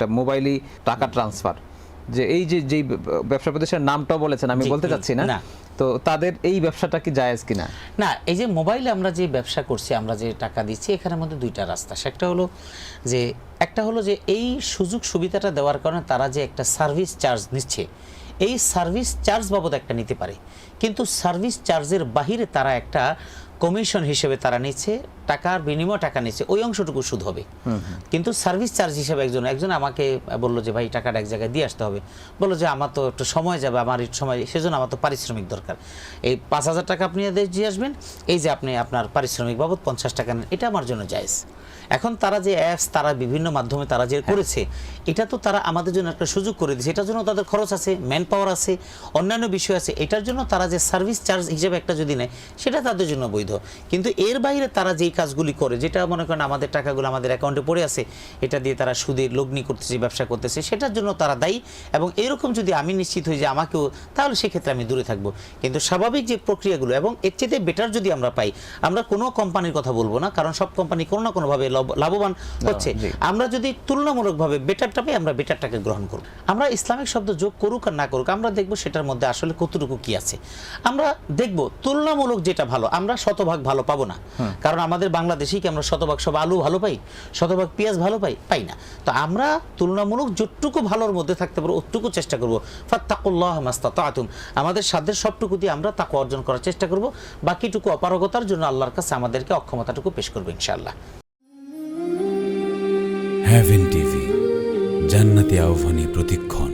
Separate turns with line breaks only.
একটা মোবাইলই টাকা ট্রান্সফার, যে এই যে যেই ব্যবসা প্রতিষ্ঠানের নামটাও বলেছেন, আমি বলতে চাচ্ছি না, তো তাদের এই ব্যবসাটা কি জায়েজ কিনা?
না, এই যে মোবাইলে আমরা যে ব্যবসা করছি, আমরা যে টাকা দিচ্ছি, এখানের মধ্যে দুইটা রাস্তা। একটা হলো যে এই সুযোগ সুবিধাটা দেওয়ার কারণে তারা যে একটা সার্ভিস চার্জ নিচ্ছে, এই সার্ভিস চার্জ বাবদ একটা নিতে পারে, কিন্তু সার্ভিস চার্জের বাহিরে তারা একটা কমিশন হিসেবে তারা নিচ্ছে, টাকার বিনিময়ে টাকা নিচ্ছে, ওই অংশটুকু সুদ হবে। কিন্তু সার্ভিস চার্জ হিসেবে একজন আমাকে বললো যে ভাই টাকাটা এক জায়গায় দিয়ে আসতে হবে, বললো যে আমার তো একটু সময় যাবে, আমার একটু সময়, সেজন্য আমার তো পারিশ্রমিক দরকার, এই 5,000 টাকা আপনি দিয়ে আসবেন, এই যে আপনি আপনার পারিশ্রমিক বাবদ 50 টাকা নেন, এটা আমার জন্য জায়েজ। এখন তারা যে অ্যাপস তারা বিভিন্ন মাধ্যমে তারা যে করেছে, এটা তো তারা আমাদের জন্য একটা সুযোগ করে দিয়েছে, এটার জন্য তাদের খরচ আছে, ম্যান পাওয়ার আছে, অন্যান্য বিষয় আছে, এটার জন্য তারা যে সার্ভিস চার্জ হিসেবে একটা যদি নেয়, সেটা তাদের জন্য বৈধ। কিন্তু এর বাইরে তারা যেই কাজগুলি করে, যেটা মনে করেন আমাদের টাকাগুলো আমাদের অ্যাকাউন্টে পড়ে আছে, এটা দিয়ে তারা সুদের লগ্নি করতেছে, ব্যবসা করতেছে, সেটার জন্য তারা দায়ী। এবং এরকম যদি আমি নিশ্চিত হই যে আমাকেও, তাহলে সেক্ষেত্রে আমি দূরে থাকবো। কিন্তু স্বাভাবিক যে প্রক্রিয়াগুলো, এবং এর চেয়ে বেটার যদি আমরা পাই, আমরা কোনো কোম্পানির কথা বলবো না, কারণ সব কোম্পানি কোনো না কোনোভাবে লাভবান হচ্ছে, আমরা যদি তুলনামূলকভাবে বেটারটা পাই, আমরা বেটারটাকে গ্রহণ করব। আমরা ইসলামিক শব্দ যোগ করুক আর না করুক, আমরা দেখবো সেটার মধ্যে আসলে কতটুকু কি আছে, আমরা দেখবো তুলনামূলক যেটা ভালো। আমরা শতভাগ ভালো পাবো না, কারণ আমাদের বাংলাদেশেই কি আমরা শতভাগ সব আলু ভালো পাই, শতভাগ পেঁয়াজ ভালো পাই না। তো আমরা তুলনামূলক যতটুকু ভালোর মধ্যে থাকতে পারবো অতটুকু চেষ্টা করবো। ফাত্তাকুল্লাহ মাস্তাতাতুম, আমাদের সাধ্যের সবটুকু দিয়ে আমরা তাকওয়া অর্জন করার চেষ্টা করব, বাকিটুকু অপারগতার জন্য আল্লাহর কাছে আমাদেরকে অক্ষমতাটুকু পেশ করবো ইনশাআল্লাহ।
হেভেন টিভি, জান্নাতি আহ্বানী প্রতিক্ষণ।